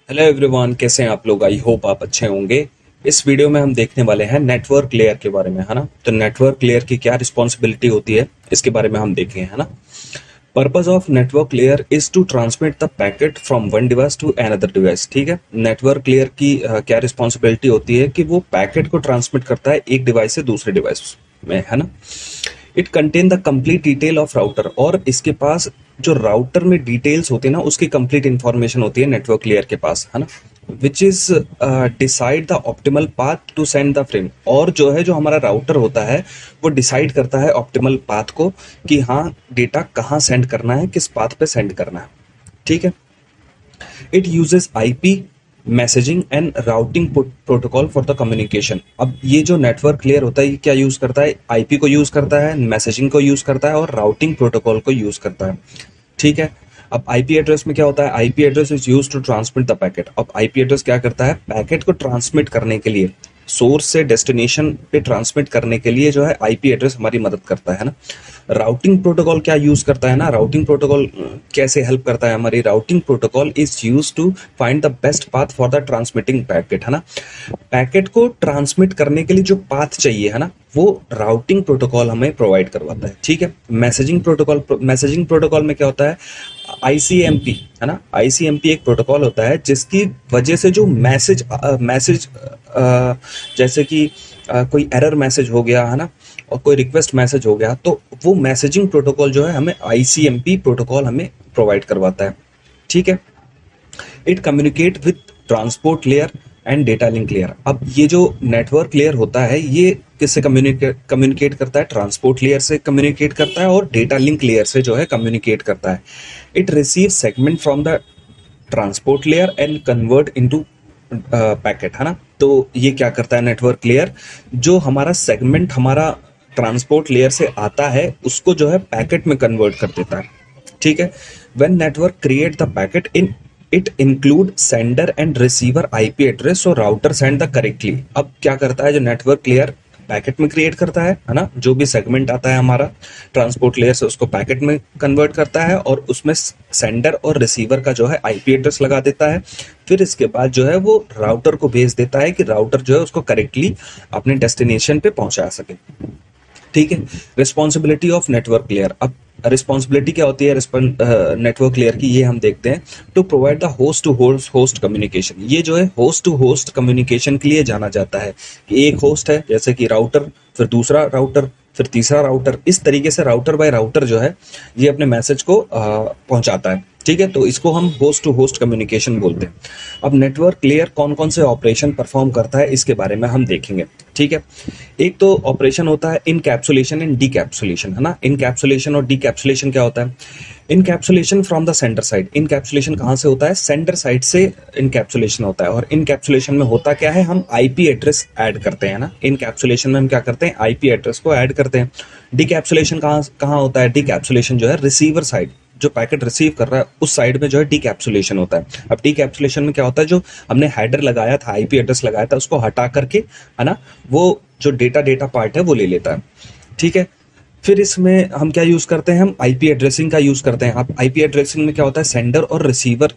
Hello everyone, कैसे हैं आप लोग। आई होप आप अच्छे होंगे। इस वीडियो में हम देखने वाले हैं नेटवर्क लेयर के बारे में, है ना। तो नेटवर्क लेयर की क्या रिस्पॉन्सिबिलिटी होती है इसके बारे में हम देखें, है ना। Purpose of network layer is to transmit the packet from one device to another device. ठीक है, नेटवर्क लेयर की क्या रिस्पॉन्सिबिलिटी होती है कि वो पैकेट को ट्रांसमिट करता है एक डिवाइस से दूसरे डिवाइस में, है ना। It contain the complete detail of router, और इसके पास जो राउटर में डिटेल्स होती है ना, उसकी कंप्लीट इंफॉर्मेशन होती है नेटवर्क लेयर के पास, है ना। Which is decide the optimal path to send the frame, और जो है जो हमारा राउटर होता है वो डिसाइड करता है ऑप्टिमल पाथ को कि हाँ डेटा कहाँ सेंड करना है, किस पाथ पे सेंड करना है। ठीक है। It uses IP messaging and routing protocol for the communication. अब ये जो नेटवर्क लेयर होता है ये क्या यूज करता है, आईपी को यूज करता है, मैसेजिंग को यूज करता है और राउटिंग प्रोटोकॉल को यूज करता है। ठीक है। अब आईपी एड्रेस में क्या होता है, IP address is use to transmit the packet. अब आईपी एड्रेस क्या करता है, पैकेट को ट्रांसमिट करने के लिए, सोर्स से डेस्टिनेशन पे ट्रांसमिट करने के लिए जो है आईपी एड्रेस हमारी मदद करता है ना। राउटिंग प्रोटोकॉल क्या यूज करता है ना, राउटिंग प्रोटोकॉल कैसे हेल्प करता है हमारी, routing protocol is use to find the best path for the transmitting packet, है ना। पैकेट को ट्रांसमिट करने के लिए जो पाथ चाहिए, है ना, वो राउटिंग प्रोटोकॉल हमें प्रोवाइड करवाता है। ठीक है। मैसेजिंग प्रोटोकॉल में क्या होता है, आईसीएमपी, है ना। आईसीएमपी एक प्रोटोकॉल होता है जिसकी वजह से जो मैसेज जैसे कि कोई एरर मैसेज हो गया, है ना, और कोई रिक्वेस्ट मैसेज हो गया, तो वो मैसेजिंग प्रोटोकॉल जो है हमें आईसीएमपी प्रोटोकॉल हमें प्रोवाइड करवाता है। ठीक है। It communicate with transport layer and data link layer. अब ये जो नेटवर्क लेयर होता है ये किससे कम्युनिकेट करता है, ट्रांसपोर्ट लेयर से कम्युनिकेट करता है और डेटा लिंक लेयर से जो है कम्युनिकेट करता है। It receive segment from the transport layer and convert into packet, है ना। तो ये क्या करता है नेटवर्क लेयर, जो हमारा सेगमेंट हमारा ट्रांसपोर्ट लेयर से आता है उसको जो है पैकेट में कन्वर्ट कर देता है। ठीक है। When network create the packet in it include sender and receiver IP address और राउटर सेंड द करेक्टली। अब क्या करता है जो नेटवर्क लेयर पैकेट में क्रिएट करता है ना, जो भी सेगमेंट आता है हमारा ट्रांसपोर्ट लेयर से उसको पैकेट में कन्वर्ट करता है और उसमें सेंडर और रिसीवर का जो है आईपी एड्रेस लगा देता है। फिर इसके बाद जो है वो राउटर को भेज देता है कि राउटर जो है उसको करेक्टली अपने डेस्टिनेशन पे पहुंचा सके। ठीक है। Responsibility of network layer. अब रिस्पॉन्सिबिलिटी क्या होती है नेटवर्क लेयर की, ये हम देखते हैं। To provide the host to host communication. ये जो है होस्ट टू होस्ट कम्युनिकेशन के लिए जाना जाता है कि एक होस्ट है जैसे कि राउटर, फिर दूसरा राउटर, फिर तीसरा राउटर, इस तरीके से राउटर बाय राउटर जो है ये अपने मैसेज को पहुंचाता है। ठीक है। तो इसको हम होस्ट टू होस्ट कम्युनिकेशन बोलते हैं। अब नेटवर्क लेयर कौन कौन से ऑपरेशन परफॉर्म करता है इसके बारे में हम देखेंगे। ठीक है। एक तो ऑपरेशन होता है इनकैप्सुलेशन एंड डीकैप्सुलेशन, है ना। इनकैप्सुलेशन और डीकैप्सुलेशन क्या होता है, encapsulation from the centre side. Encapsulation कहाँ से होता है, सेंटर साइड से इनकैप्सुलेशन होता है। और इनकैप्सुलेशन में होता क्या है, हम आईपी एड्रेस ऐड करते हैं ना। इनकैप्सुलेशन में हम क्या करते हैं, आईपी एड्रेस को ऐड करते हैं। डीकैप्सुलेशन कहाँ कहाँ होता है, डीकैप्सुलेशन जो है रिसीवर साइड, जो पैकेट रिसीव कर रहा है उस साइड में जो है डीकैप्सुलेशन होता है। अब डीकैप्सुलेशन में क्या होता है, जो हमने हेडर लगाया था, आईपी एड्रेस लगाया था, उसको हटा करके, है ना, वो जो डेटा पार्ट है वो ले लेता है। ठीक है। फिर इसमें हम क्या यूज करते हैं, हम आईपी एड्रेसिंग का यूज करते हैं। अब आईपी एड्रेसिंग में क्या होता है, सेंडर और रिसीवर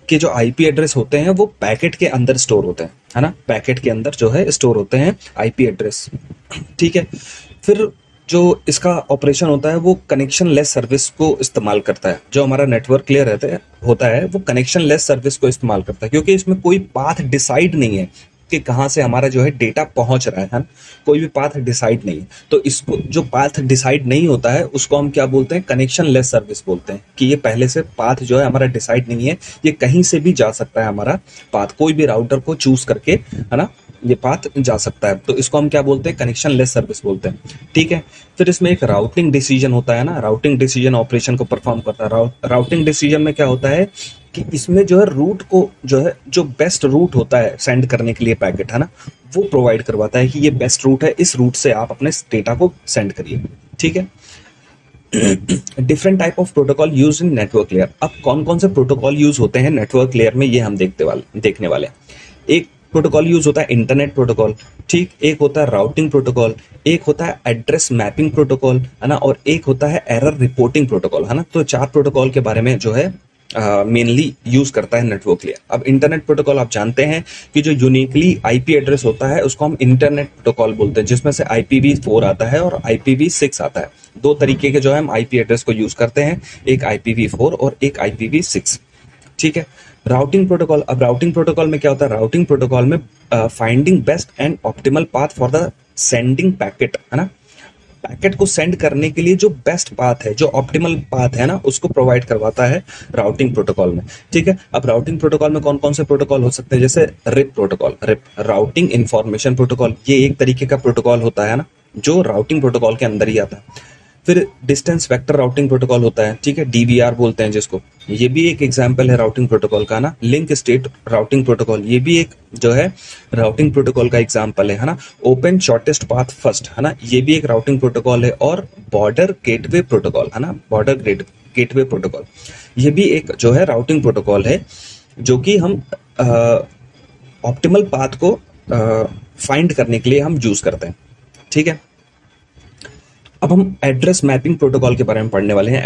के जो आईपी एड्रेस होते हैं वो पैकेट के अंदर स्टोर होते हैं, है ना। पैकेट के अंदर जो है स्टोर होते हैं आईपी एड्रेस। ठीक है। फिर जो इसका ऑपरेशन होता है वो कनेक्शन लेस सर्विस को इस्तेमाल करता है। जो हमारा नेटवर्क लेयर होता है वो कनेक्शन लेस सर्विस को इस्तेमाल करता है, क्योंकि इसमें कोई पाथ डिसाइड नहीं है कि कहाँ से हमारा जो है डेटा पहुंच रहा है, कोई भी पाथ डिसाइड नहीं है। तो इसको जो पाथ डिसाइड नहीं होता है उसको हम क्या बोलते हैं, कनेक्शन लेस सर्विस बोलते हैं। कि ये पहले से पाथ जो है हमारा डिसाइड नहीं है, ये कहीं से भी जा सकता है हमारा पाथ, कोई भी राउटर को चूज करके, है ना, ये पाथ जा सकता है। तो इसको हम क्या बोलते हैं, कनेक्शन लेस सर्विस बोलते हैं। ठीक है। फिर इसमें एक राउटिंग डिसीजन होता है ना, राउटिंग डिसीजन ऑपरेशन को परफॉर्म करता है। राउटिंग डिसीजन में क्या होता है कि इसमें जो है रूट को जो है, जो बेस्ट रूट होता है सेंड करने के लिए पैकेट, है ना, वो प्रोवाइड करवाता है कि ये बेस्ट रूट है, इस रूट से आप अपने डेटा को सेंड करिए। ठीक है। Different type of protocol use in network layer. अब कौन कौन से प्रोटोकॉल यूज होते हैं नेटवर्क लेयर में, ये हम देखने वाले हैं। एक प्रोटोकॉल यूज होता है इंटरनेट प्रोटोकॉल, ठीक, एक होता है राउटिंग प्रोटोकॉल, एक होता है एड्रेस मैपिंग प्रोटोकॉल, है ना, और एक होता है एरर रिपोर्टिंग प्रोटोकॉल, है ना। तो चार प्रोटोकॉल के बारे में जो है मेनली यूज करता है नेटवर्क लेयर। अब इंटरनेट प्रोटोकॉल आप जानते हैं कि जो यूनिकली आईपी एड्रेस होता है उसको हम इंटरनेट प्रोटोकॉल बोलते हैं, जिसमें से IPv4 आता है और IPv6 आता है। दो तरीके के जो है हम आईपी एड्रेस को यूज करते हैं, एक IPv4 और एक IPv6। ठीक है। राउटिंग प्रोटोकॉल, अब राउटिंग प्रोटोकॉल में क्या होता है, राउटिंग प्रोटोकॉल में finding best and optimal path for the sending packet, है ना। पैकेट को सेंड करने के लिए जो बेस्ट पाथ है, जो ऑप्टिमल पाथ है ना, उसको प्रोवाइड करवाता है राउटिंग प्रोटोकॉल में। ठीक है। अब राउटिंग प्रोटोकॉल में कौन कौन से प्रोटोकॉल हो सकते हैं, जैसे RIP protocol, RIP routing information protocol, ये एक तरीके का प्रोटोकॉल होता है ना, जो राउटिंग प्रोटोकॉल के अंदर ही आता है। फिर डिस्टेंस वेक्टर राउटिंग प्रोटोकॉल होता है, ठीक है, DVR बोलते हैं जिसको, ये भी एक एग्जांपल है राउटिंग प्रोटोकॉल का ना। लिंक स्टेट राउटिंग प्रोटोकॉल, ये भी एक जो है राउटिंग प्रोटोकॉल का एग्जांपल है ना। ओपन शॉर्टेस्ट पाथ फर्स्ट, है ना, ये भी एक राउटिंग प्रोटोकॉल है। और बॉर्डर गेटवे प्रोटोकॉल, है ना, बॉर्डर गेटवे प्रोटोकॉल, ये भी एक जो है राउटिंग प्रोटोकॉल है, जो कि हम ऑप्टिमल पाथ को फाइंड करने के लिए हम यूज करते हैं। ठीक है। अब हम एड्रेस मैपिंग प्रोटोकॉल के बारे में पढ़ने वाले हैं।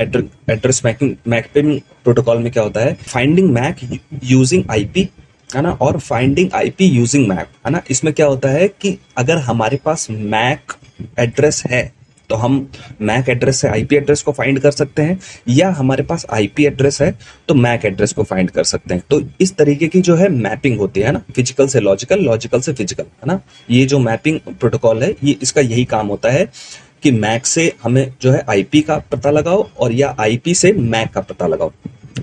एड्रेस मैपिंग प्रोटोकॉल में क्या होता है, फाइंडिंग मैक यूजिंग आईपी, है ना, और फाइंडिंग आईपी यूजिंग मैक, है ना। इसमें क्या होता है कि अगर हमारे पास मैक एड्रेस है तो हम मैक एड्रेस से आईपी एड्रेस को फाइंड कर सकते हैं, या हमारे पास आईपी एड्रेस है तो मैक एड्रेस को फाइंड कर सकते हैं। तो इस तरीके की जो है मैपिंग होती है ना, फिजिकल से लॉजिकल, लॉजिकल से फिजिकल, है ना। ये जो मैपिंग प्रोटोकॉल है, ये इसका यही काम होता है कि मैक से हमें जो है आईपी का पता लगाओ और या आईपी से मैक का पता लगाओ।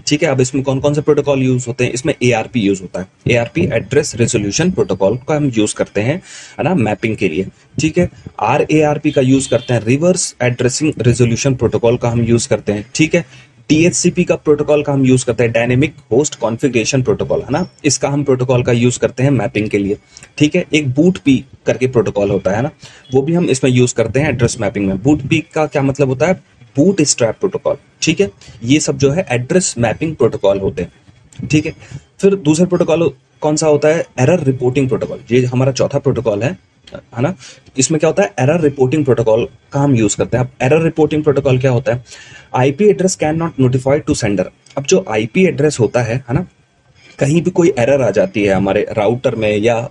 ठीक है। अब इसमें कौन कौन से प्रोटोकॉल यूज होते हैं, इसमें ARP यूज होता है। ARP एड्रेस रेजोल्यूशन प्रोटोकॉल का हम यूज करते हैं, है ना, मैपिंग के लिए। ठीक है। RARP का यूज करते हैं, रिवर्स एड्रेसिंग रेजोल्यूशन प्रोटोकॉल का हम यूज करते हैं। ठीक है। DHCP का प्रोटोकॉल का हम यूज करते हैं, डायनेमिक होस्ट कॉन्फ़िगरेशन प्रोटोकॉल, है ना, इसका हम प्रोटोकॉल का यूज करते हैं मैपिंग के लिए। ठीक है। एक बूट पी करके प्रोटोकॉल होता है ना, वो भी हम इसमें यूज करते हैं एड्रेस मैपिंग में। बूट पी का क्या मतलब होता है, बूट स्ट्रैप प्रोटोकॉल। ठीक है। ये सब जो है एड्रेस मैपिंग प्रोटोकॉल होते हैं। ठीक है। फिर दूसरा प्रोटोकॉल कौन सा होता है, एरर रिपोर्टिंग प्रोटोकॉल, ये हमारा चौथा प्रोटोकॉल है ना। इसमें क्या होता है, एरर रिपोर्टिंग प्रोटोकॉल का हम यूज करते हैं। अब एरर रिपोर्टिंग प्रोटोकॉल क्या होता है, IP address can not notify to sender. अब जो आईपी एड्रेस होता है ना, कहीं भी कोई एरर आ जाती है हमारे राउटर में, या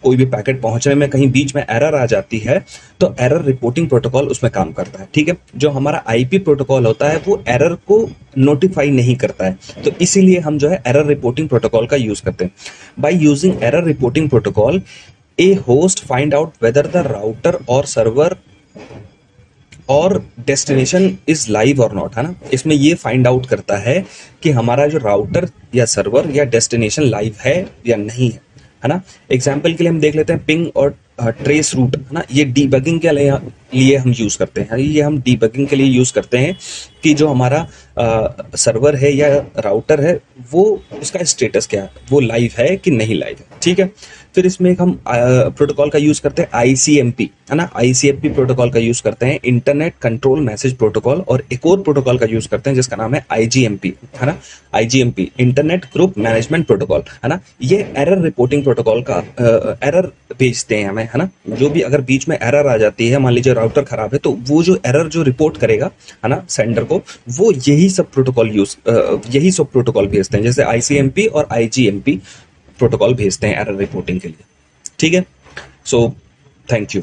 कोई भी पैकेट पहुंचने में कहीं बीच में एरर आ जाती है, तो एरर रिपोर्टिंग प्रोटोकॉल उसमें काम करता है। ठीक है। जो हमारा आईपी प्रोटोकॉल होता है वो एरर को नोटिफाई नहीं करता है, तो इसीलिए हम जो है एरर रिपोर्टिंग प्रोटोकॉल का यूज करते हैं। By using error reporting protocol, A host find out whether the router और सर्वर और डेस्टिनेशन इज लाइव और नॉट, है ना। इसमें ये फाइंड आउट करता है कि हमारा जो राउटर या सर्वर या डेस्टिनेशन लाइव है या नहीं है ना। एग्जाम्पल के लिए हम देख लेते हैं पिंग और ट्रेस रूट, है ना, ये डीबगिंग के लिए हम यूज करते हैं। ये हम डीबगिंग के लिए यूज करते हैं कि जो हमारा सर्वर है या राउटर है वो उसका स्टेटस क्या है, वो लाइव है कि नहीं लाइव है। ठीक है। फिर इसमें एक हम प्रोटोकॉल का यूज करते हैं ICMP, है ना, ICMP प्रोटोकॉल का यूज करते हैं, इंटरनेट कंट्रोल मैसेज प्रोटोकॉल। और एक और प्रोटोकॉल का यूज करते हैं जिसका नाम है IGMP, है ना, IGMP internet group management protocol, है ना। ये एरर रिपोर्टिंग प्रोटोकॉल का एरर भेजते हैं हमें, है ना। जो भी अगर बीच में एरर आ जाती है, मान लीजिए राउटर खराब है, तो वो जो एरर जो रिपोर्ट करेगा, है ना, सेंडर को, वो यही सब प्रोटोकॉल भेजते हैं, जैसे ICMP और IGMP प्रोटोकॉल भेजते हैं एरर रिपोर्टिंग के लिए। ठीक है। So thank you.